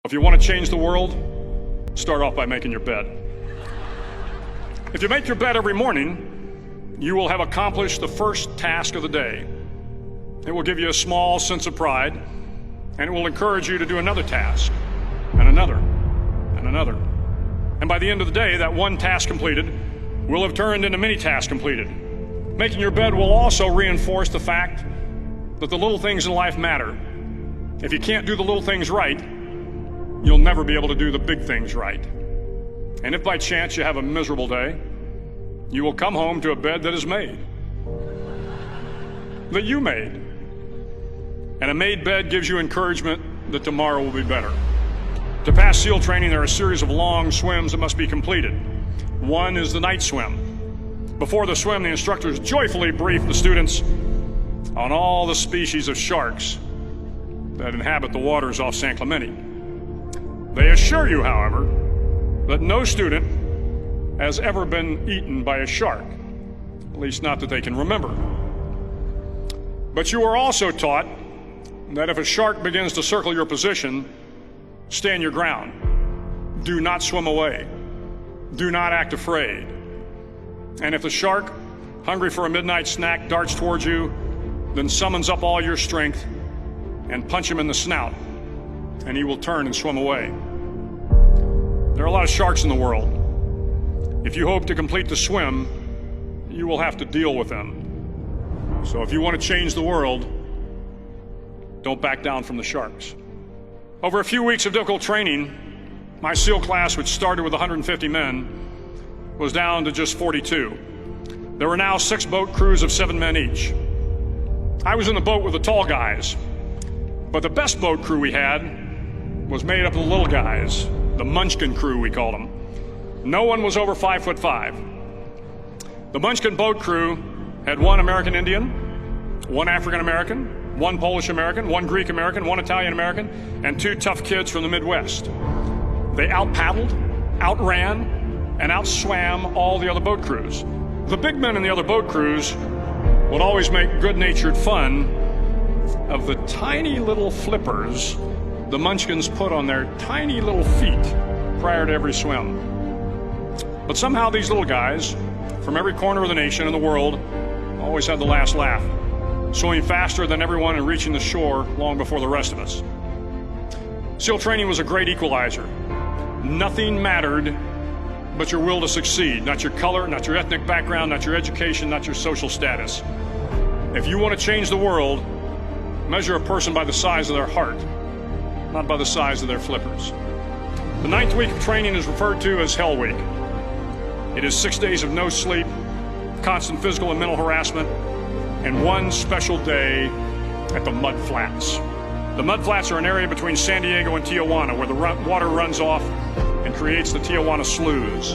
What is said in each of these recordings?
If you want to change the world, start off by making your bed. If you make your bed every morning, you will have accomplished the first task of the day. It will give you a small sense of pride, and it will encourage you to do another task, and another, and another. And by the end of the day, that one task completed will have turned into many tasks completed. Making your bed will also reinforce the fact that the little things in life matter. If you can't do the little things right, you'll never be able to do the big things right. And if by chance you have a miserable day, you will come home to a bed that is made, that you made. And a made bed gives you encouragement that tomorrow will be better. To pass SEAL training, there are a series of long swims that must be completed. One is the night swim. Before the swim, the instructors joyfully brief the students on all the species of sharks that inhabit the waters off San Clemente. They assure you, however, that no student has ever been eaten by a shark, at least not that they can remember. But you are also taught that if a shark begins to circle your position, stand your ground. Do not swim away. Do not act afraid. And if the shark, hungry for a midnight snack, darts towards you, then summons up all your strength and punch him in the snout, and he will turn and swim away. There are a lot of sharks in the world. If you hope to complete the swim, you will have to deal with them. So if you want to change the world, don't back down from the sharks. Over a few weeks of difficult training, my SEAL class, which started with 150 men, was down to just 42. There were now 6 boat crews of 7 men each. I was in the boat with the tall guys, but the best boat crew we had was made up of the little guys, the Munchkin crew, we called them. No one was over 5'5". The Munchkin boat crew had 1 American Indian, 1 African American, 1 Polish American, 1 Greek American, 1 Italian American, and 2 tough kids from the Midwest. They out-paddled, outran, and outswam all the other boat crews. The big men in the other boat crews would always make good-natured fun of the tiny little flippers the Munchkins put on their tiny little feet prior to every swim. But somehow these little guys from every corner of the nation and the world always had the last laugh, swimming faster than everyone and reaching the shore long before the rest of us. SEAL training was a great equalizer. Nothing mattered but your will to succeed, not your color, not your ethnic background, not your education, not your social status. If you want to change the world, measure a person by the size of their heart, not by the size of their flippers. The 9th week of training is referred to as Hell Week. It is 6 days of no sleep, constant physical and mental harassment, and 1 special day at the Mud Flats. The Mud Flats are an area between San Diego and Tijuana where the water runs off and creates the Tijuana Sloughs,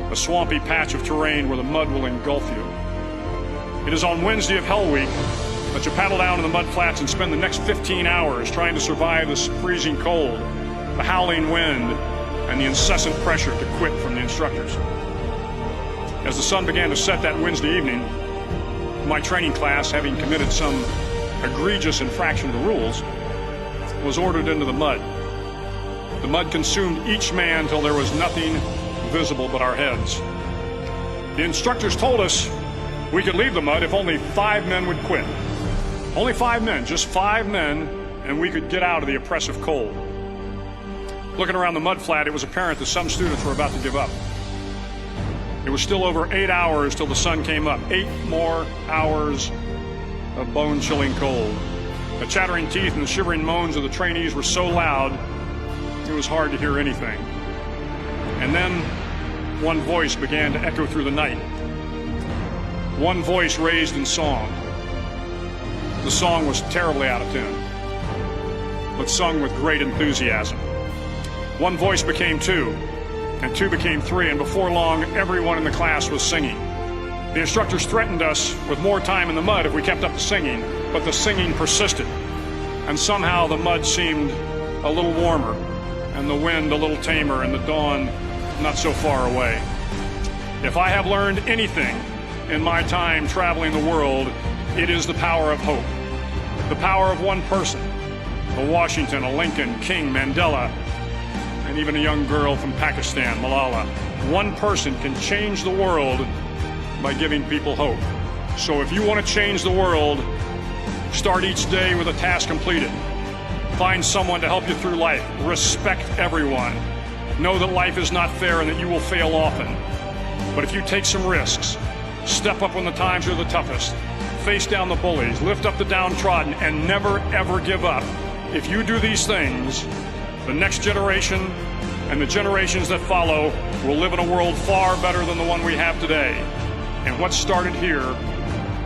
a swampy patch of terrain where the mud will engulf you. It is on Wednesday of Hell Week that you paddle down to the Mud Flats and spend the next 15 hours trying to survive the freezing cold, the howling wind, and the incessant pressure to quit from the instructors. As the sun began to set that Wednesday evening, my training class, having committed some egregious infraction to the rules, was ordered into the mud. The mud consumed each man till there was nothing visible but our heads. The instructors told us we could leave the mud if only 5 men would quit. Only 5 men, just 5 men, and we could get out of the oppressive cold. Looking around the mud flat, it was apparent that some students were about to give up. It was still over 8 hours till the sun came up. 8 more hours of bone-chilling cold. The chattering teeth and the shivering moans of the trainees were so loud, it was hard to hear anything. And then one voice began to echo through the night. One voice raised in song. The song was terribly out of tune, but sung with great enthusiasm. One voice became 2, and 2 became 3, and before long, everyone in the class was singing. The instructors threatened us with more time in the mud if we kept up the singing, but the singing persisted, and somehow the mud seemed a little warmer, and the wind a little tamer, and the dawn not so far away. If I have learned anything in my time traveling the world, it is the power of hope, the power of one person, a Washington, a Lincoln, King, Mandela, and even a young girl from Pakistan, Malala. One person can change the world by giving people hope. So if you want to change the world, start each day with a task completed. Find someone to help you through life. Respect everyone. Know that life is not fair and that you will fail often. But if you take some risks, step up when the times are the toughest, face down the bullies, lift up the downtrodden, and never ever give up. If you do these things, the next generation and the generations that follow will live in a world far better than the one we have today. And what started here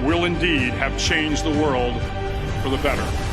will indeed have changed the world for the better.